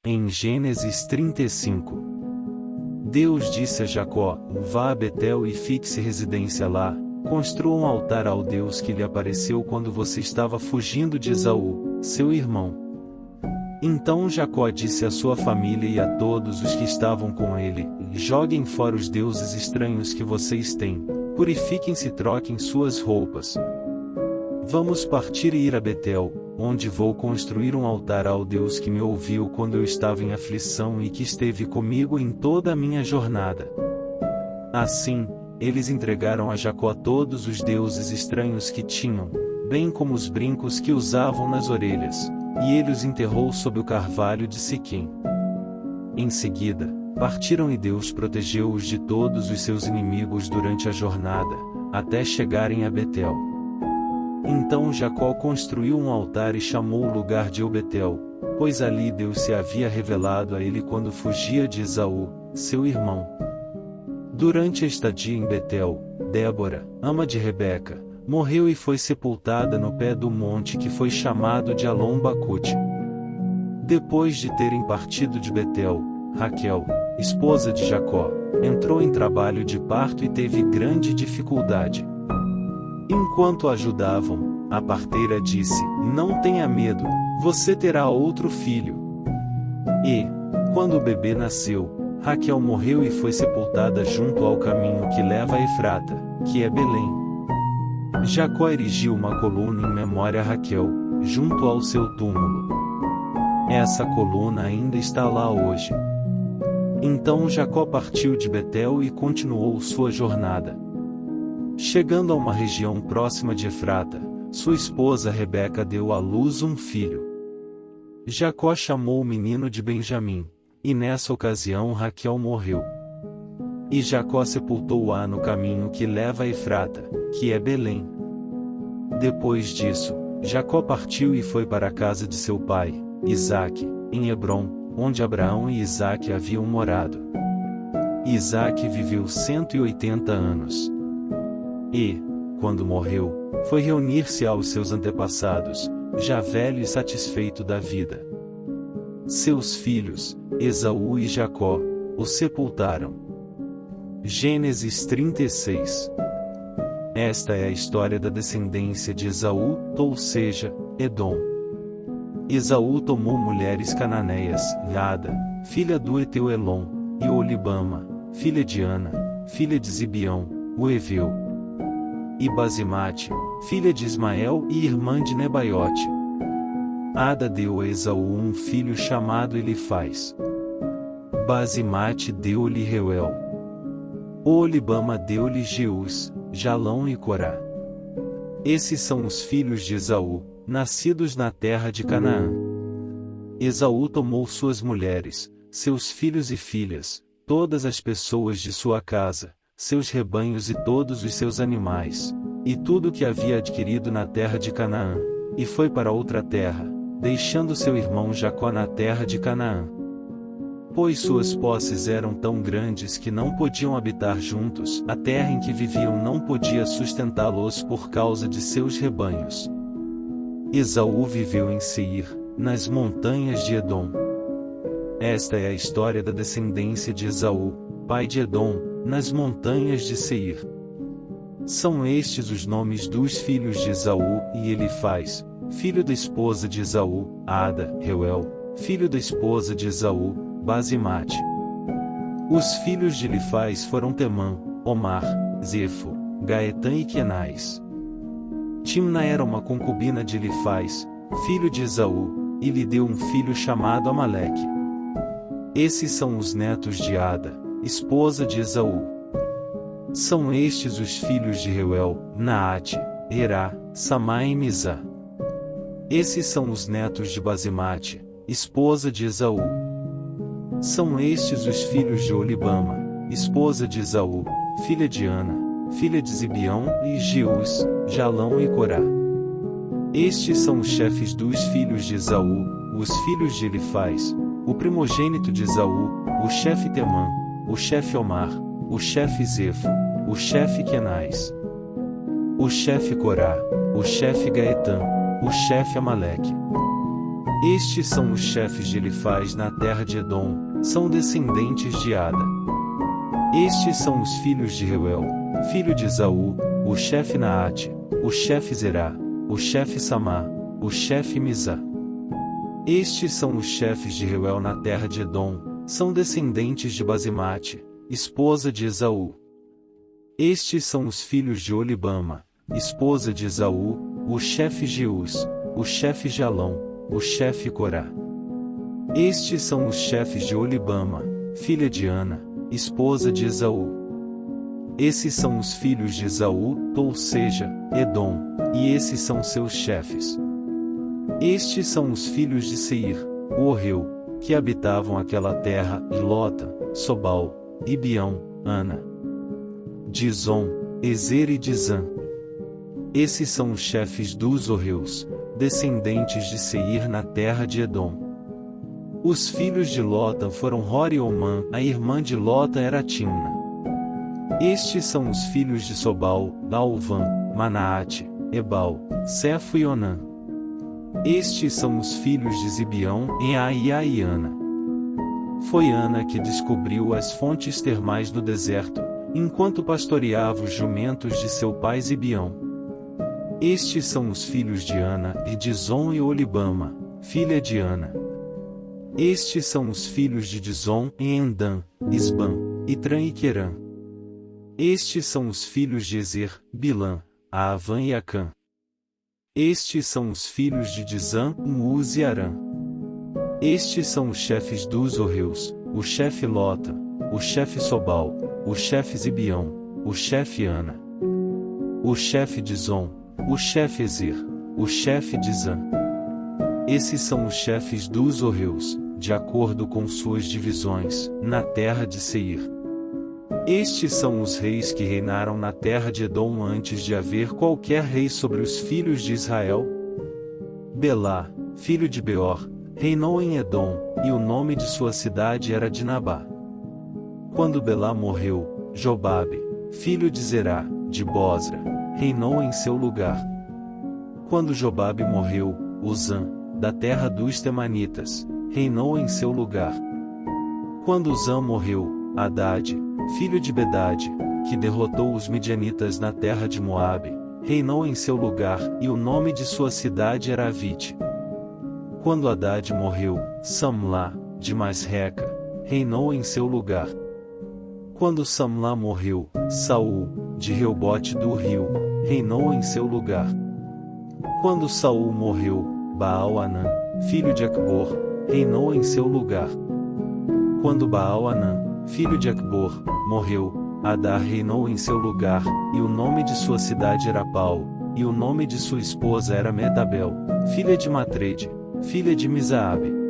Em Gênesis 35, Deus disse a Jacó: vá a Betel e fixe residência lá, construa um altar ao Deus que lhe apareceu quando você estava fugindo de Esaú, seu irmão. Então Jacó disse à sua família e a todos os que estavam com ele: joguem fora os deuses estranhos que vocês têm, purifiquem-se e troquem suas roupas. Vamos partir e ir a Betel, onde vou construir um altar ao Deus que me ouviu quando eu estava em aflição e que esteve comigo em toda a minha jornada. Assim, eles entregaram a Jacó todos os deuses estranhos que tinham, bem como os brincos que usavam nas orelhas, e ele os enterrou sob o carvalho de Siquém. Em seguida, partiram e Deus protegeu-os de todos os seus inimigos durante a jornada, até chegarem a Betel. Então Jacó construiu um altar e chamou o lugar de El-Betel, pois ali Deus se havia revelado a ele quando fugia de Esaú, seu irmão. Durante a estadia em Betel, Débora, ama de Rebeca, morreu e foi sepultada no pé do monte que foi chamado de Alom-Bacute. Depois de terem partido de Betel, Raquel, esposa de Jacó, entrou em trabalho de parto e teve grande dificuldade. Enquanto a ajudavam, a parteira disse: não tenha medo, você terá outro filho. E, quando o bebê nasceu, Raquel morreu e foi sepultada junto ao caminho que leva a Efrata, que é Belém. Jacó erigiu uma coluna em memória a Raquel, junto ao seu túmulo. Essa coluna ainda está lá hoje. Então Jacó partiu de Betel e continuou sua jornada. Chegando a uma região próxima de Efrata, sua esposa Rebeca deu à luz um filho. Jacó chamou o menino de Benjamim, e nessa ocasião Raquel morreu. E Jacó sepultou-a no caminho que leva a Efrata, que é Belém. Depois disso, Jacó partiu e foi para a casa de seu pai, Isaque, em Hebrom, onde Abraão e Isaque haviam morado. Isaque viveu 180 anos. E, quando morreu, foi reunir-se aos seus antepassados, já velho e satisfeito da vida. Seus filhos, Esaú e Jacó, o sepultaram. Gênesis 36. Esta é a história da descendência de Esaú, ou seja, Edom. Esaú tomou mulheres cananeias, Ada, filha do Eteu Elon, e Olibama, filha de Ana, filha de Zibeão, o Eveu. E Basemate, filha de Ismael e irmã de Nebaiote. Ada deu a Esaú um filho chamado Elifaz. Basemate deu-lhe Reuel. Olibama deu-lhe Jeus, Jalão e Corá. Esses são os filhos de Esaú, nascidos na terra de Canaã. Esaú tomou suas mulheres, seus filhos e filhas, todas as pessoas de sua casa, seus rebanhos e todos os seus animais, e tudo o que havia adquirido na terra de Canaã, e foi para outra terra, deixando seu irmão Jacó na terra de Canaã. Pois suas posses eram tão grandes que não podiam habitar juntos, a terra em que viviam não podia sustentá-los por causa de seus rebanhos. Esaú viveu em Seir, nas montanhas de Edom. Esta é a história da descendência de Esaú, pai de Edom, nas montanhas de Seir. São estes os nomes dos filhos de Esaú e Elifaz, filho da esposa de Esaú, Ada, Reuel, filho da esposa de Esaú, Basemate. Os filhos de Elifaz foram Temã, Omar, Zefo, Gaetã e Quenais. Timna era uma concubina de Elifaz, filho de Esaú, e lhe deu um filho chamado Amaleque. Esses são os netos de Ada, esposa de Esaú. São estes os filhos de Reuel, Naate, Erá, Samá e Mizá. Esses são os netos de Basemate, esposa de Esaú. São estes os filhos de Olibama, esposa de Esaú, filha de Ana, filha de Zibeão, e Jeus, Jalão e Corá. Estes são os chefes dos filhos de Esaú, os filhos de Elifaz, o primogênito de Esaú, o chefe Temã, o chefe Omar, o chefe Zefo, o chefe Quenais, o chefe Corá, o chefe Gaetã, o chefe Amaleque. Estes são os chefes de Elifaz na terra de Edom, são descendentes de Ada. Estes são os filhos de Reuel, filho de Esaú, o chefe Naate, o chefe Zerá, o chefe Samá, o chefe Mizá. Estes são os chefes de Reuel na terra de Edom, são descendentes de Basemate, esposa de Esaú. Estes são os filhos de Olibama, esposa de Esaú, o chefe Jeus, o chefe Jalão, o chefe Corá. Estes são os chefes de Olibama, filha de Ana, esposa de Esaú. Esses são os filhos de Esaú, ou seja, Edom, e esses são seus chefes. Estes são os filhos de Seir, o Orreu, que habitavam aquela terra, Lotan, Sobal, Ibião, Ana, Dizon, Ezer e Dizã. Esses são os chefes dos Orreus, descendentes de Seir na terra de Edom. Os filhos de Lotan foram Hor e Omã, a irmã de Lotan era Timna. Estes são os filhos de Sobal, Dalvã, Manaate, Ebal, Cefo e Onã. Estes são os filhos de Zibeão, Enai e Ana. Foi Ana que descobriu as fontes termais do deserto, enquanto pastoreava os jumentos de seu pai Zibeão. Estes são os filhos de Ana, e Dizon e Olibama, filha de Ana. Estes são os filhos de Dizon, em Endã, Isbã, Itran e Querã. Estes são os filhos de Ezer, Bilã, Aavã e Acã. Estes são os filhos de Dizã, Uz e Arã. Estes são os chefes dos Orreus, o chefe Lota, o chefe Sobal, o chefe Zibeão, o chefe Ana, o chefe Dizon, o chefe Ezer, o chefe Dizã. Esses são os chefes dos Orreus, de acordo com suas divisões, na terra de Seir. Estes são os reis que reinaram na terra de Edom antes de haver qualquer rei sobre os filhos de Israel. Belá, filho de Beor, reinou em Edom, e o nome de sua cidade era Dinabá. Quando Belá morreu, Jobabe, filho de Zerá, de Bosra, reinou em seu lugar. Quando Jobabe morreu, Uzã, da terra dos Temanitas, reinou em seu lugar. Quando Uzã morreu, Hadade, filho de Bedade, que derrotou os midianitas na terra de Moabe, reinou em seu lugar, e o nome de sua cidade era Avite. Quando Hadade morreu, Samlá, de Masreca, reinou em seu lugar. Quando Samlá morreu, Saul, de Reobote do Rio, reinou em seu lugar. Quando Saul morreu, Baal-Anã, filho de Acbor, reinou em seu lugar. Quando Baal-Anã, filho de Acbor, morreu, Adar reinou em seu lugar, e o nome de sua cidade era Pau, e o nome de sua esposa era Metabel, filha de Matrede, filha de Misaabe.